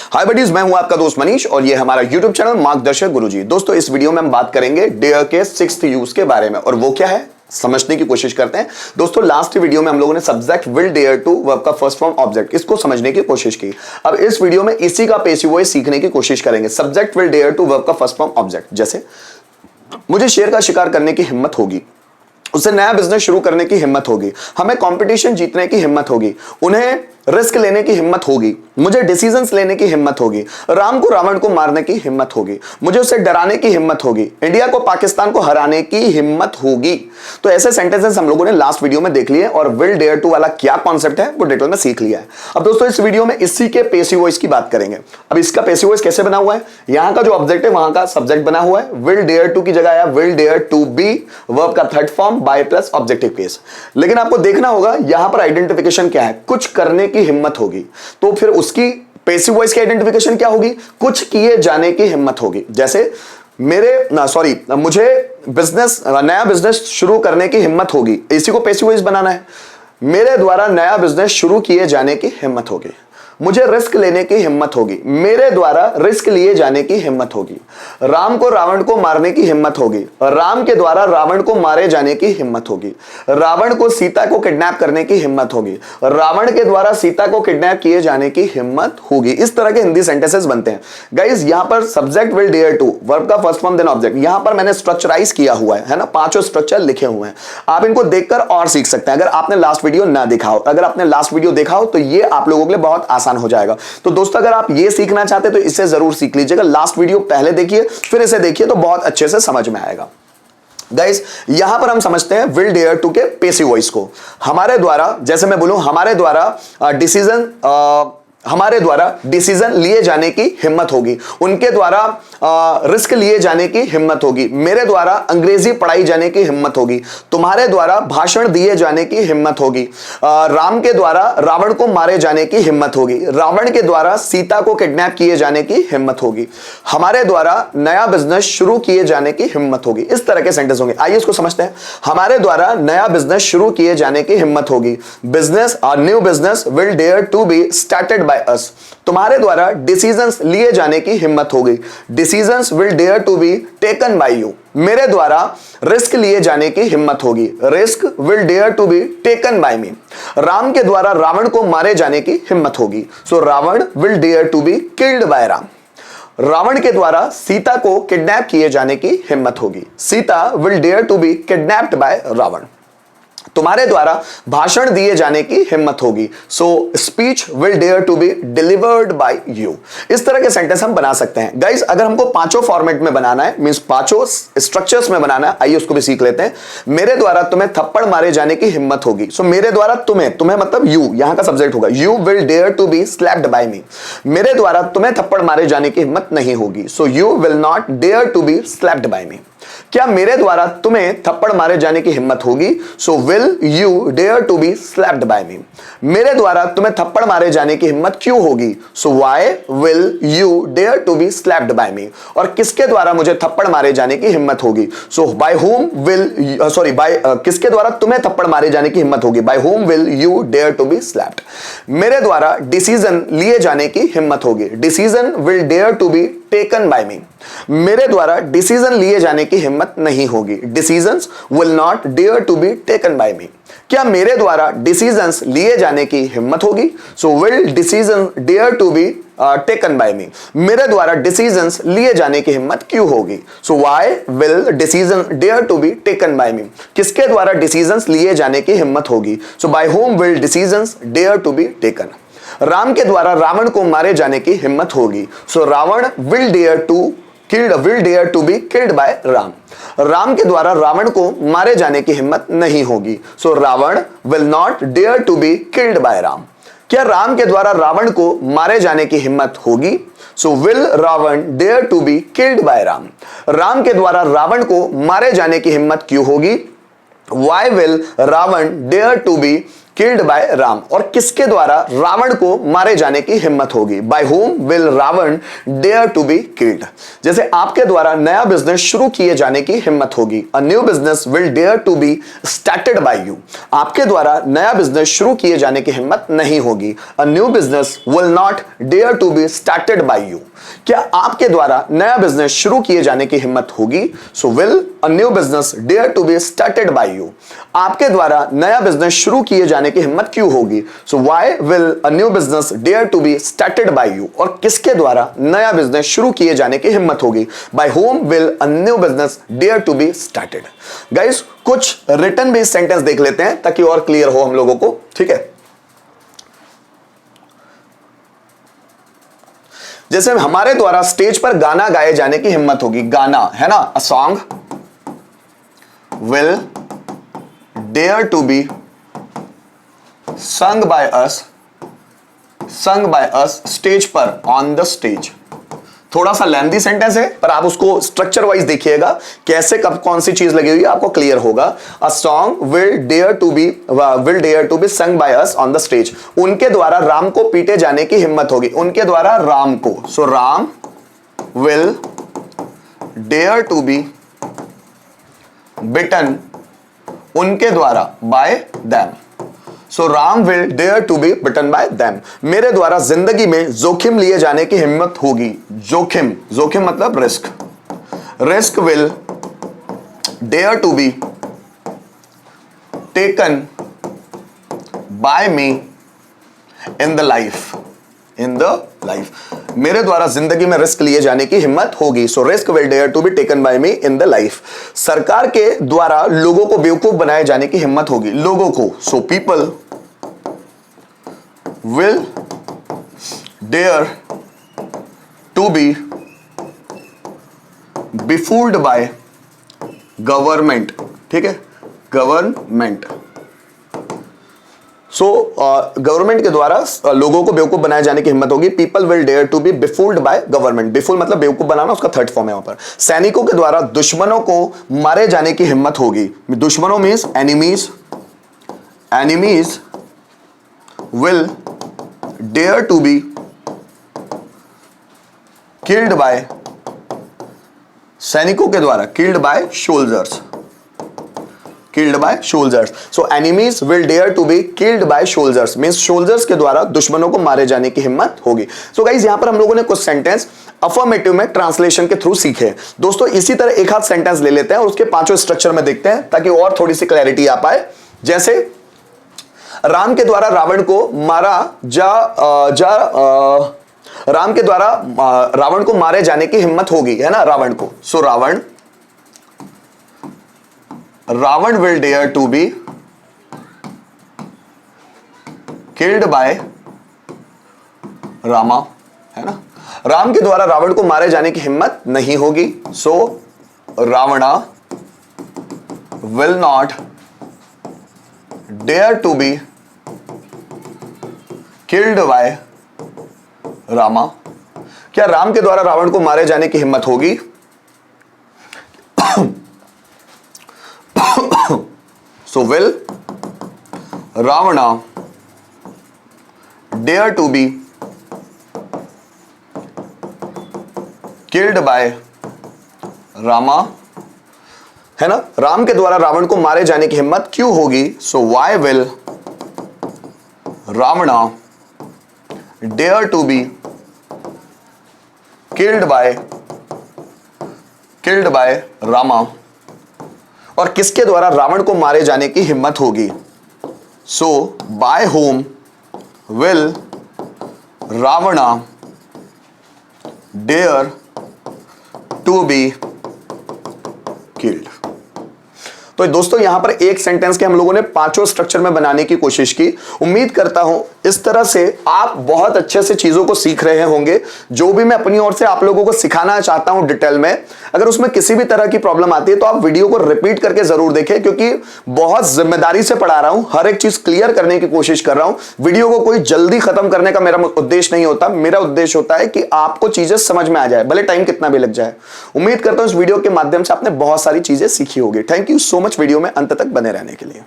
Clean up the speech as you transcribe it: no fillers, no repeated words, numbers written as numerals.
हाय buddies, मैं हूं आपका दोस्त मनीष और ये हमारा यूट्यूब चैनल मार्गदर्शक गुरुजी। दोस्तों, इस वीडियो में हम बात करेंगे डेयर के 6th यूज के बारे में, और वो क्या है समझने की कोशिश करते हैं। दोस्तों, लास्ट वीडियो में हम लोगों ने subject will dare to verb का फर्स्ट फॉर्म ऑब्जेक्ट इसको समझने की कोशिश की। अब इस वीडियो में इसी का पैसिव वॉइस सीखने की कोशिश करेंगे। Subject will dare to verb का फर्स्ट फॉर्म ऑब्जेक्ट, जैसे मुझे शेर का शिकार करने की हिम्मत होगी, उसे नया बिजनेस शुरू करने की हिम्मत होगी, हमें कंपटीशन जीतने की हिम्मत होगी, उन्हें रिस्क लेने की हिम्मत होगी, मुझे डिसीजंस लेने की हिम्मत होगी, राम को रावण को मारने की हिम्मत होगी, मुझे उसे डराने की हिम्मत होगी, इंडिया को पाकिस्तान को हराने की हिम्मत होगी। तो ऐसे सेंटेंसेस हम लोगों ने लास्ट वीडियो में देख लिए और विल डेयर टू वाला क्या कॉन्सेप्ट है वो डिटेल में सीख लिया है। अब दोस्तों, इस वीडियो में इसी के पैसिव वॉइस की बात करेंगे। अब इसका पैसिव वॉइस कैसे बना हुआ है, यहां का जो ऑब्जेक्ट है वहां का सब्जेक्ट बना हुआ है, विल डेयर टू की जगह आया will dare to be, verb का third form by plus objective case. लेकिन आपको देखना होगा यहां पर आइडेंटिफिकेशन क्या है, कुछ करने की हिम्मत होगी, तो फिर उसकी पैसिव वॉइस की आइडेंटिफिकेशन क्या होगी, कुछ किए जाने की हिम्मत होगी। जैसे मुझे नया बिजनेस शुरू करने की हिम्मत होगी, इसी को पैसिव वॉइस बनाना है। मेरे द्वारा नया बिजनेस शुरू किए जाने की हिम्मत होगी, मुझे रिस्क लेने की हिम्मत होगी, मेरे द्वारा रिस्क लिए जाने की हिम्मत होगी, राम को रावण को मारने की हिम्मत होगी, राम के द्वारा रावण को मारे जाने की हिम्मत होगी, रावण को सीता को किडनैप करने की हिम्मत होगी, रावण के द्वारा सीता को किडनैप किए जाने की हिम्मत होगी। इस तरह के हिंदी सेंटेंसेस बनते हैं। गाइस, यहां पर subject will dare to, verb का फर्स्ट फॉर्म देन ऑब्जेक्ट, यहां पर मैंने स्ट्रक्चराइज किया हुआ है ना, 5 स्ट्रक्चर लिखे हुए हैं। आप इनको देखकर और सीख सकते हैं अगर आपने लास्ट वीडियो ना देखा हो। अगर आपने लास्ट वीडियो देखा हो तो ये आप लोगों के लिए बहुत आसान हो जाएगा। तो दोस्तों, अगर आप ये सीखना चाहते तो इसे जरूर सीख लीजिएगा। लास्ट वीडियो पहले देखिए फिर इसे देखिए तो बहुत अच्छे से समझ में आएगा। गाइस, यहां पर हम समझते हैं विल डेयर टू के पैसिव वॉइस को। हमारे द्वारा, जैसे मैं बोलूं हमारे द्वारा डिसीजन लिए जाने की हिम्मत होगी, उनके द्वारा रिस्क लिए जाने की हिम्मत होगी, मेरे द्वारा अंग्रेजी पढ़ाई जाने की हिम्मत होगी, तुम्हारे द्वारा भाषण दिए जाने की हिम्मत होगी, राम के द्वारा रावण को मारे जाने की हिम्मत होगी, रावण के द्वारा सीता को किडनैप किए जाने की हिम्मत होगी, हमारे द्वारा नया बिजनेस शुरू किए जाने की हिम्मत होगी। इस तरह के सेंटेंस होंगे। आइए इसको समझते हैं। हमारे द्वारा नया बिजनेस शुरू किए जाने की हिम्मत होगी, new business will dare to be started by us. तुम्हारे द्वारा डिसीजंस लिए जाने की हिम्मत होगी, decisions will dare to be taken by you. मेरे द्वारा रिस्क लिए जाने की हिम्मत होगी, risk will dare to be taken by me. Ram के द्वारा रावण को मारे जाने की हिम्मत होगी, so Ravan will dare to be killed by Ram. Ravan के द्वारा सीता को किडनैप किए जाने की हिम्मत होगी, Sita will dare to be kidnapped by Ravan. तुम्हारे द्वारा भाषण दिए जाने की हिम्मत होगी, so speech will dare to be delivered by you. इस तरह के सेंटेंस हम बना सकते हैं। गाइस, अगर हमको 5 फॉर्मेट में बनाना है, मींस 5 स्ट्रक्चर्स में बनाना है, आइए उसको भी सीख लेते हैं। मेरे द्वारा तुम्हें थप्पड़ मारे जाने की हिम्मत होगी, सो मेरे द्वारा तुम्हें मतलब यू, यहां का सब्जेक्ट होगा, you will dare to be slapped by me. मेरे द्वारा तुम्हें थप्पड़ मारे जाने की हिम्मत नहीं होगी, so you will not dare to be slapped by me. क्या मेरे द्वारा तुम्हें थप्पड़ मारे जाने की हिम्मत होगी, so will you dare to be slapped by me. मेरे द्वारा तुम्हें थप्पड़ मारे जाने की हिम्मत क्यों होगी, so why will you dare to be slapped by me. और किसके द्वारा मुझे थप्पड़ मारे जाने की हिम्मत होगी, सो किसके द्वारा तुम्हें थप्पड़ मारे जाने की हिम्मत होगी, by whom will you dare to be slapped. मेरे द्वारा डिसीजन लिए जाने की हिम्मत होगी, decision will dare to be taken by me. मेरे द्वारा डिसीजन लिए जाने की हिम्मत नहीं होगी, decisions will not dare to be taken by me. क्या मेरे द्वारा डिसीजंस लिए जाने की हिम्मत होगी, so will decision dare to be taken by me. मेरे द्वारा डिसीजंस लिए जाने की हिम्मत क्यों होगी, so why will decision dare to be taken by me. किसके द्वारा डिसीजंस लिए जाने की हिम्मत होगी, so by whom will decisions dare to be taken. Ram के द्वारा रावण को मारे जाने की हिम्मत होगी, so Ravan will dare to be killed by Ram. Ram के द्वारा रावण को मारे जाने की हिम्मत नहीं होगी, so Ravan will not dare to be killed by Ram. क्या राम के द्वारा रावण को मारे जाने की हिम्मत होगी, so will Ravan dare to be killed by Ram. Ram के द्वारा रावण को मारे जाने की हिम्मत क्यों होगी, why will Ravan dare to be killed by Ram, और किसके द्वारा रावण को मारे जाने की हिम्मत होगी? By whom will Ravan dare to be killed. जैसे आपके द्वारा नया बिजनेस शुरू किए जाने की हिम्मत होगी, a new business will dare to be started by you. आपके द्वारा नया बिजनेस शुरू किए जाने की हिम्मत नहीं होगी, a new business will not dare to be started by you. क्या आपके द्वारा नया बिजनेस शुरू किए जाने की हिम्मत होगी? So will a new business dare to be started by you. आपके द्वारा नया बिजनेस शुरू किए जाने की हिम्मत क्यों होगी? So why will a new business dare to be started by you. और किसके द्वारा नया बिजनेस शुरू किए जाने की हिम्मत होगी? By whom will a new business dare to be started. Guys, कुछ रिटन बेस्ड सेंटेंस देख लेते हैं ताकि और क्लियर हो हम लोगों को, ठीक है। जैसे हमारे द्वारा स्टेज पर गाना गाए जाने की हिम्मत होगी, गाना है ना, a song will dare to be sung by us stage पर, ऑन द स्टेज। थोड़ा सा लेंथी सेंटेंस है पर आप उसको स्ट्रक्चर वाइज देखिएगा, कैसे कब कौन सी चीज लगी हुई है आपको क्लियर होगा। A song will dare to be sung by us on the stage. उनके द्वारा राम को पीटे जाने की हिम्मत होगी, उनके द्वारा राम को। So Ram will dare to be beaten, उनके द्वारा, by them. So Ram will dare to be beaten by them. मेरे द्वारा जिंदगी में जोखिम लिए जाने की हिम्मत होगी, जोखिम, जोखिम मतलब risk. Risk will dare to be taken by me in the life, in the life. मेरे द्वारा जिंदगी में रिस्क लिए जाने की हिम्मत होगी। So risk will dare to be taken by me in the life. सरकार के द्वारा लोगों को बेवकूफ बनाए जाने की हिम्मत होगी, लोगों को। So people will dare to be befooled by government, ठीक है, गवर्नमेंट। सो गवर्नमेंट के द्वारा लोगों को बेवकूफ बनाए जाने की हिम्मत होगी। People will dare to be befooled by government. Befool मतलब बेवकूफ बनाना, उसका थर्ड फॉर्म है वहां पर। सैनिकों के द्वारा दुश्मनों को मारे जाने की हिम्मत होगी। दुश्मनों means enemies, enemies will dare to be killed by, सैनिकों के द्वारा, killed by soldiers, killed by soldiers. So enemies will dare to be killed by soldiers, means soldiers के द्वारा दुश्मनों को मारे जाने की हिम्मत होगी। So guys, यहां पर हम लोगों ने कुछ सेंटेंस अफर्मेटिव में ट्रांसलेशन के थ्रू सीखे। दोस्तों इसी तरह एक हाथ सेंटेंस ले लेते हैं और उसके पांचों स्ट्रक्चर में देखते हैं ताकि और थोड़ी सी क्लैरिटी आ पाए। जैसे राम के द्वारा रावण को मारा राम के द्वारा रावण को मारे जाने की हिम्मत होगी, है ना, रावण को। So Ravan will dare to be killed by Rama, है ना। राम के द्वारा रावण को मारे जाने की हिम्मत नहीं होगी। So Ravana will not dare to be killed by Rama. क्या राम के द्वारा रावण को मारे जाने की हिम्मत होगी? So will Ravana dare to be killed by Rama, है ना। राम के द्वारा रावण को मारे जाने की हिम्मत क्यों होगी? So why will Ravana dare to be killed by Rama, और किसके द्वारा रावण को मारे जाने की हिम्मत होगी? So by whom will Ravana dare to be killed. तो दोस्तों यहां पर एक सेंटेंस के हम लोगों ने पांचों स्ट्रक्चर में बनाने की कोशिश की। उम्मीद करता हूं इस तरह से आप बहुत अच्छे से चीजों को सीख रहे होंगे। जो भी मैं अपनी ओर से आप लोगों को सिखाना चाहता हूं डिटेल में, अगर उसमें किसी भी तरह की प्रॉब्लम आती है तो आप वीडियो को रिपीट करके जरूर देखें, क्योंकि बहुत जिम्मेदारी से पढ़ा रहा हूं, हर एक चीज क्लियर करने की कोशिश कर रहा हूं। वीडियो को कोई जल्दी खत्म करने का मेरा उद्देश्य नहीं होता। मेरा उद्देश्य होता है कि आपको चीजें समझ में आ जाए, भले टाइम कितना भी लग जाए। उम्मीद करता हूं इस वीडियो के माध्यम से आपने बहुत सारी चीजें सीखी होगी। Thank you so much video में अंत तक बने रहने के लिए।